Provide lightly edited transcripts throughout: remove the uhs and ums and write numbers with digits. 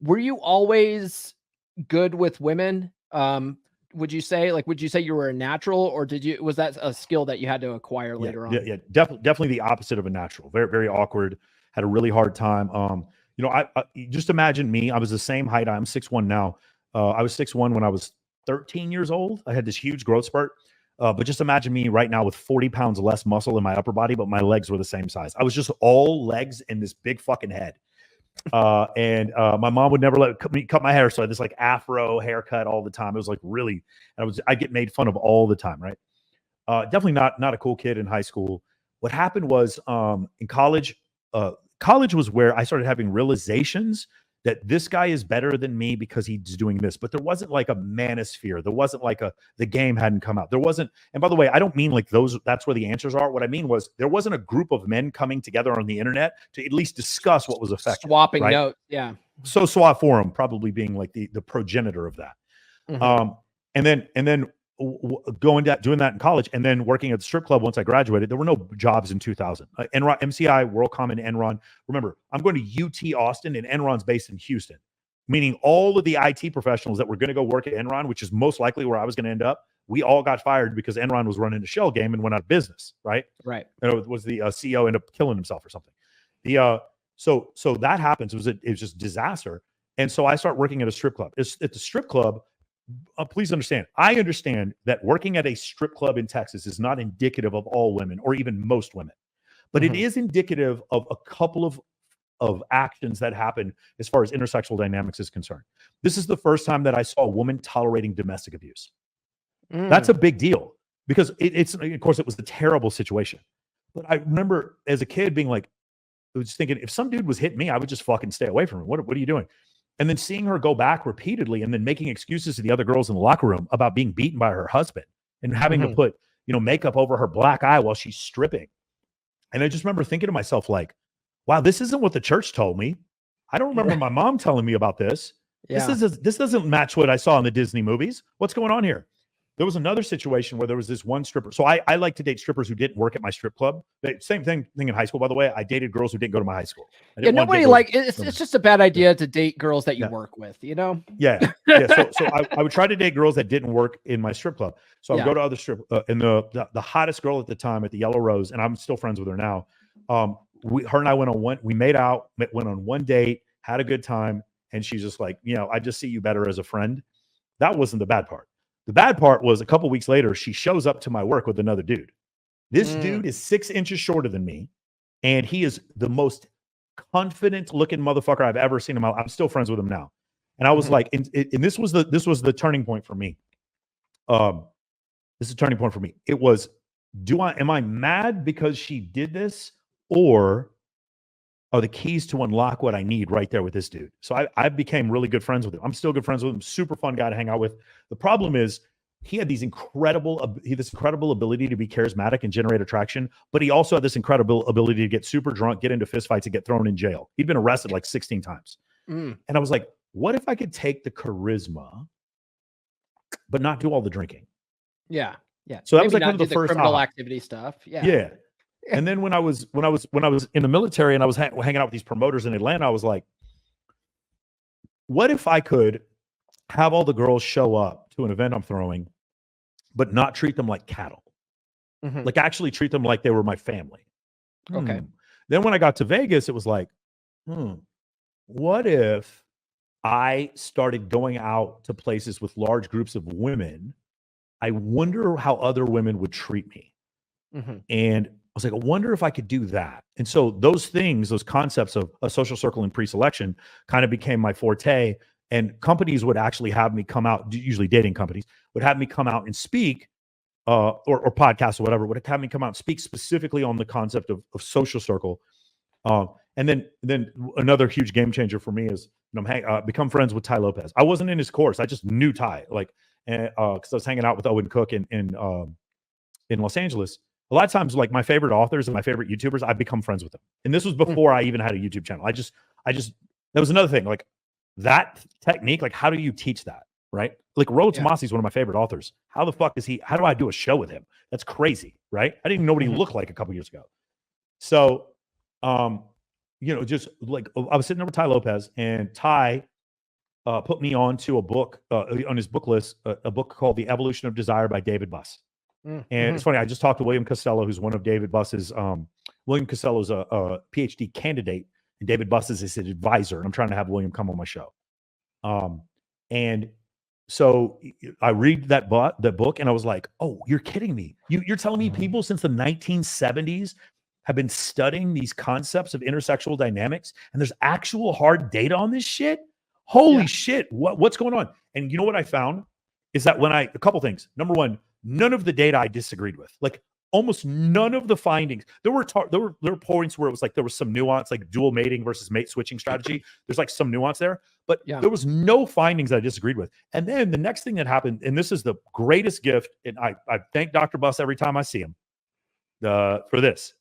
were you always good with women? Would you say you were a natural, or was that a skill that you had to acquire Yeah, later yeah, on? yeah. Definitely the opposite of a natural. Very, very awkward. Had a really hard time. I just imagine me. I was the same height. I'm 6'1" now. I was 6'1" when I was 13 years old. I had this huge growth spurt. But just imagine me right now with 40 pounds less muscle in my upper body, but my legs were the same size. I was just all legs and this big fucking head. And my mom would never let me cut my hair, so I had this like afro haircut all the time. It was like really, I get made fun of all the time, right? Definitely not a cool kid in high school. What happened was in college, college was where I started having realizations that this guy is better than me because he's doing this. But there wasn't like a manosphere. There wasn't like the game hadn't come out. There wasn't, and by the way, I don't mean like that's where the answers are. What I mean was there wasn't a group of men coming together on the internet to at least discuss what was effective. Swapping right? notes. Yeah. So SWAT forum probably being like the progenitor of that. Mhm. And then doing that in college, and then working at the strip club once I graduated. There were no jobs in 2000. Enron, MCI, WorldCom, and Enron. Remember, I'm going to UT Austin, and Enron's based in Houston, meaning all of the IT professionals that were going to go work at Enron, which is most likely where I was going to end up, we all got fired because Enron was running a shell game and went out of business, right? Right. And it was the CEO ended up killing himself or something. So that happens. It was just disaster. And so I start working at a strip club. At the strip club, please understand, I understand that working at a strip club in Texas is not indicative of all women or even most women, but it is indicative of a couple of actions that happen as far as intersexual dynamics is concerned. This is the first time that I saw a woman tolerating domestic abuse. That's a big deal because it's, of course, it was a terrible situation. But I remember as a kid being like, I was thinking, if some dude was hitting me, I would just fucking stay away from him. What are you doing? And then seeing her go back repeatedly and then making excuses to the other girls in the locker room about being beaten by her husband and having to put, makeup over her black eye while she's stripping. And I just remember thinking to myself, like, wow, this isn't what the church told me. I don't remember my mom telling me about this. Yeah. This doesn't match what I saw in the Disney movies. What's going on here? There was another situation where there was this one stripper. So I like to date strippers who didn't work at my strip club. Same thing in high school, by the way. I dated girls who didn't go to my high school. Yeah, nobody it's just a bad idea to date girls that you work with, you know? Yeah. So I would try to date girls that didn't work in my strip club. So I would go to other strip, and the hottest girl at the time at the Yellow Rose, and I'm still friends with her now. Her and I we made out, went on one date, had a good time, and she's just like, I just see you better as a friend. That wasn't the bad part. The bad part was a couple weeks later, she shows up to my work with another dude. This dude is 6 inches shorter than me, and he is the most confident looking motherfucker I've ever seen in my life. I'm still friends with him now. And I was like, and this was the turning point for me. This is a turning point for me. It was, am I mad because she did this, or are the keys to unlock what I need right there with this dude? So I became really good friends with him. I'm still good friends with him. Super fun guy to hang out with. The problem is he had this incredible ability to be charismatic and generate attraction, but he also had this incredible ability to get super drunk, get into fistfights, and get thrown in jail. He'd been arrested like 16 times. And I was like, what if I could take the charisma, but not do all the drinking? Yeah. So that was like kind of the first criminal activity stuff. Yeah. And then when I was in the military and I was hanging out with these promoters in Atlanta, I was like, what if I could have all the girls show up to an event I'm throwing, but not treat them like cattle? Like actually treat them like they were my family. Okay. Then when I got to Vegas, it was like, what if I started going out to places with large groups of women? I wonder how other women would treat me. And I was like, I wonder if I could do that. And so those concepts of a social circle and pre-selection kind of became my forte. And companies would actually have me come out, usually dating companies, would have me come out and speak, or podcasts or whatever, would have me come out and speak specifically on the concept of social circle. And then another huge game changer for me is, become friends with Ty Lopez. I wasn't in his course. I just knew Ty, because I was hanging out with Owen Cook in Los Angeles. A lot of times, like my favorite authors and my favorite YouTubers, I've become friends with them. And this was before I even had a YouTube channel. I just, that was another thing. Like that technique, like how do you teach that? Right? Like Rollo Tomassi is one of my favorite authors. How the fuck how do I do a show with him? That's crazy. Right? I didn't even know what he looked like a couple years ago. So, just like I was sitting there with Ty Lopez, and Ty put me on to a book on his book list, a book called The Evolution of Desire by David Buss. And Mm-hmm. it's funny, I just talked to William Costello, who's one of David Buss's, William Costello is a PhD candidate, and David Buss is his advisor. And I'm trying to have William come on my show. And so I read that book, and I was like, oh, you're kidding me. You're telling me people since the 1970s have been studying these concepts of intersexual dynamics, and there's actual hard data on this shit? Holy shit, what's going on? And you know what I found is that a couple things. Number one, none of the data I disagreed with. Like almost none of the findings. There were points where it was like there was some nuance, like dual mating versus mate switching strategy. There's like some nuance there, but there was no findings I disagreed with. And then the next thing that happened, and this is the greatest gift, and I thank Dr. Buss every time I see him for this,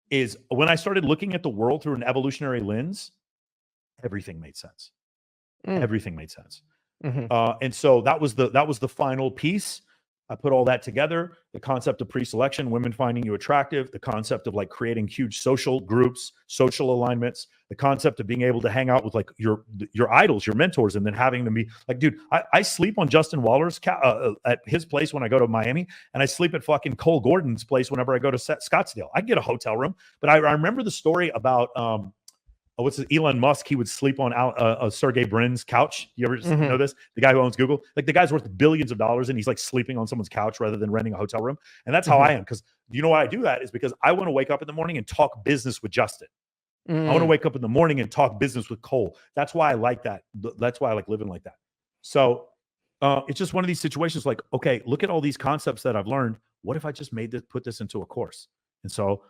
is when I started looking at the world through an evolutionary lens, everything made sense. Everything made sense. And so that was the final piece. I put all that together, the concept of pre-selection, women finding you attractive, the concept of like creating huge social groups, social alignments, the concept of being able to hang out with like your idols, your mentors, and then having them be like, dude, I sleep on Justin Waller's at his place when I go to Miami, and I sleep at fucking Cole Gordon's place whenever I go to Scottsdale. I get a hotel room, but I remember the story about Elon Musk, he would sleep on Sergey Brin's couch. You ever know this? The guy who owns Google, like the guy's worth billions of dollars, and he's like sleeping on someone's couch rather than renting a hotel room. And that's how I am. Because you know why I do that is because I want to wake up in the morning and talk business with Justin. I want to wake up in the morning and talk business with Cole. That's why I like that. That's why I like living like that. So it's just one of these situations like, okay, look at all these concepts that I've learned. What if I just put this into a course? And so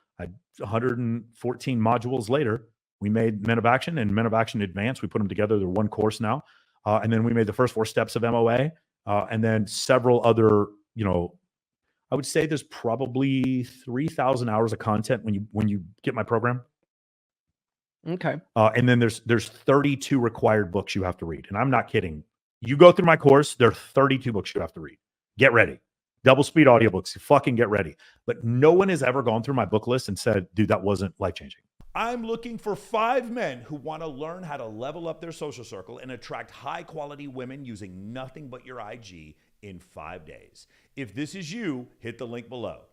114 modules later, we made Men of Action and Men of Action Advanced. We put them together. They're one course now. And then we made the first 4 steps of MOA. And then several other, I would say there's probably 3,000 hours of content when you get my program. Okay. And then there's 32 required books you have to read. And I'm not kidding. You go through my course, there are 32 books you have to read. Get ready. Double speed audiobooks. Fucking get ready. But no one has ever gone through my book list and said, dude, that wasn't life-changing. I'm looking for 5 men who want to learn how to level up their social circle and attract high-quality women using nothing but your IG in 5 days. If this is you, hit the link below.